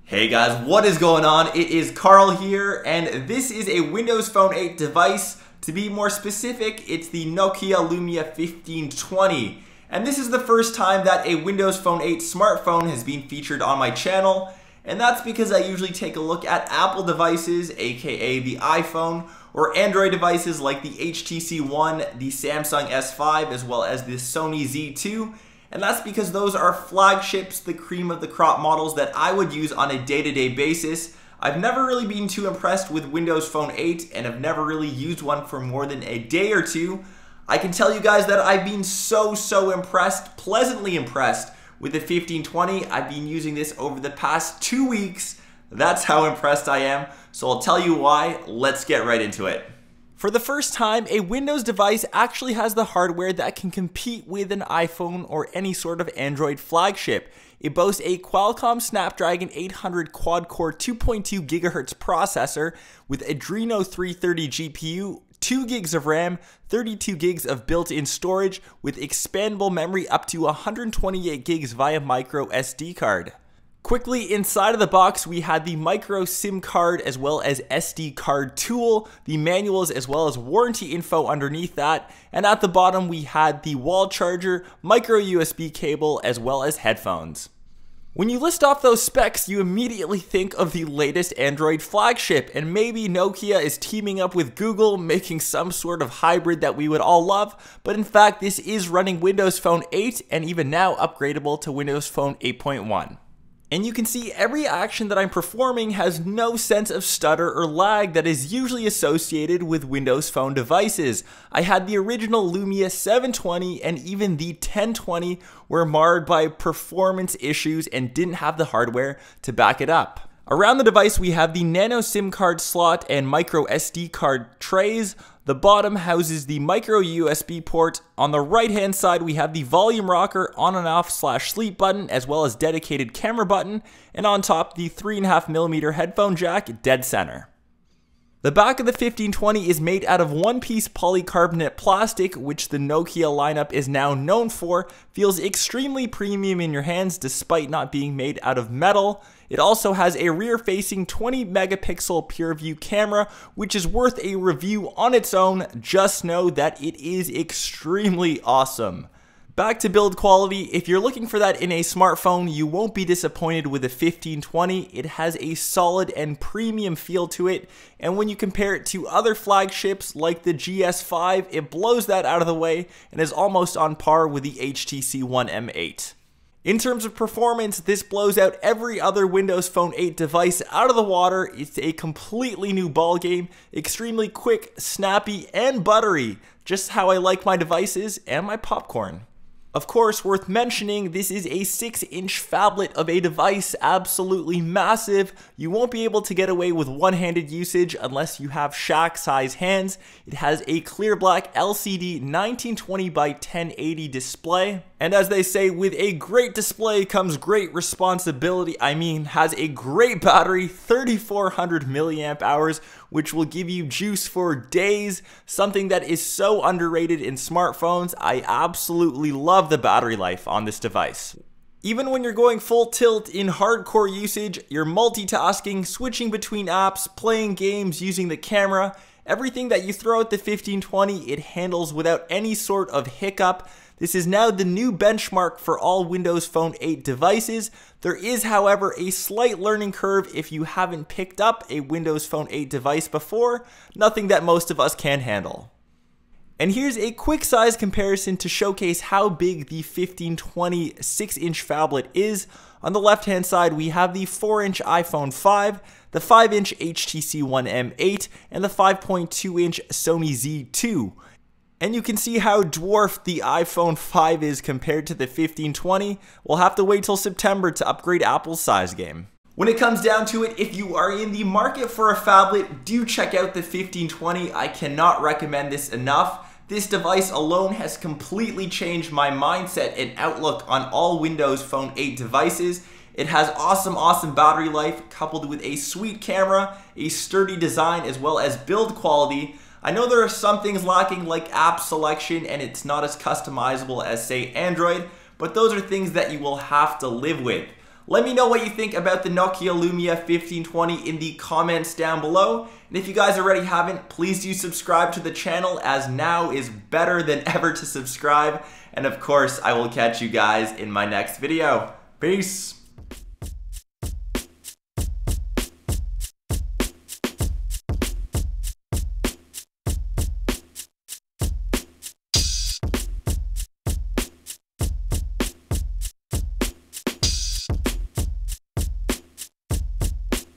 Hey guys, what is going on? It is Karl here, and this is a Windows Phone 8 device. To be more specific, it's the Nokia Lumia 1520. And this is the first time that a Windows Phone 8 smartphone has been featured on my channel. And that's because I usually take a look at Apple devices, aka the iPhone, or Android devices like the HTC One, the Samsung S5, as well as the Sony Z2. And that's because those are flagships, the cream of the crop models that I would use on a day-to-day basis. I've never really been too impressed with Windows Phone 8 and have never really used one for more than a day or two. I can tell you guys that I've been so impressed, pleasantly impressed with the 1520. I've been using this over the past 2 weeks. That's how impressed I am. So I'll tell you why. Let's get right into it. For the first time, a Windows device actually has the hardware that can compete with an iPhone or any sort of Android flagship. It boasts a Qualcomm Snapdragon 800 quad-core 2.2 GHz processor with Adreno 330 GPU, 2 gigs of RAM, 32 gigs of built-in storage with expandable memory up to 128 gigs via micro SD card. Quickly inside of the box, we had the micro SIM card as well as SD card tool, the manuals as well as warranty info underneath that, and at the bottom we had the wall charger, micro USB cable as well as headphones. When you list off those specs, you immediately think of the latest Android flagship, and maybe Nokia is teaming up with Google, making some sort of hybrid that we would all love, but in fact this is running Windows Phone 8 and even now upgradable to Windows Phone 8.1. And you can see every action that I'm performing has no sense of stutter or lag that is usually associated with Windows Phone devices. I had the original Lumia 720 and even the 1020 were marred by performance issues and didn't have the hardware to back it up. Around the device we have the nano SIM card slot and micro SD card trays. The bottom houses the micro USB port. On the right hand side we have the volume rocker, on and off / sleep button, as well as dedicated camera button, and on top the 3.5mm headphone jack dead center. The back of the 1520 is made out of one-piece polycarbonate plastic, which the Nokia lineup is now known for. Feels extremely premium in your hands despite not being made out of metal. It also has a rear-facing 20-megapixel PureView camera, which is worth a review on its own. Just know that it is extremely awesome. Back to build quality, if you're looking for that in a smartphone, you won't be disappointed with the 1520. It has a solid and premium feel to it, and when you compare it to other flagships like the GS5, it blows that out of the way and is almost on par with the HTC One M8. In terms of performance, this blows out every other Windows Phone 8 device out of the water. It's a completely new ballgame, extremely quick, snappy, and buttery, just how I like my devices and my popcorn. Of course, worth mentioning, this is a 6-inch phablet of a device, absolutely massive. You won't be able to get away with one-handed usage unless you have Shaq-size hands. It has a clear black LCD 1920 by 1080 display. And as they say, with a great display comes great responsibility. I mean, has a great battery, 3400 milliamp hours, which will give you juice for days, something that is so underrated in smartphones. I absolutely love the battery life on this device. Even when you're going full tilt in hardcore usage, you're multitasking, switching between apps, playing games, using the camera, everything that you throw at the 1520, it handles without any sort of hiccup. This is now the new benchmark for all Windows Phone 8 devices. There is, however, a slight learning curve if you haven't picked up a Windows Phone 8 device before, nothing that most of us can handle. And here's a quick size comparison to showcase how big the 1520 6-inch phablet is. On the left hand side we have the 4-inch iPhone 5, the 5-inch HTC One M8, and the 5.2-inch Sony Z2. And you can see how dwarfed the iPhone 5 is compared to the 1520. We'll have to wait till September to upgrade Apple's size game. When it comes down to it, if you are in the market for a phablet, do check out the 1520. I cannot recommend this enough. This device alone has completely changed my mindset and outlook on all Windows Phone 8 devices. It has awesome battery life coupled with a sweet camera, a sturdy design, as well as build quality. I know there are some things lacking like app selection and it's not as customizable as say Android, but those are things that you will have to live with. Let me know what you think about the Nokia Lumia 1520 in the comments down below. And if you guys already haven't, please do subscribe to the channel, as now is better than ever to subscribe. And of course, I will catch you guys in my next video. Peace!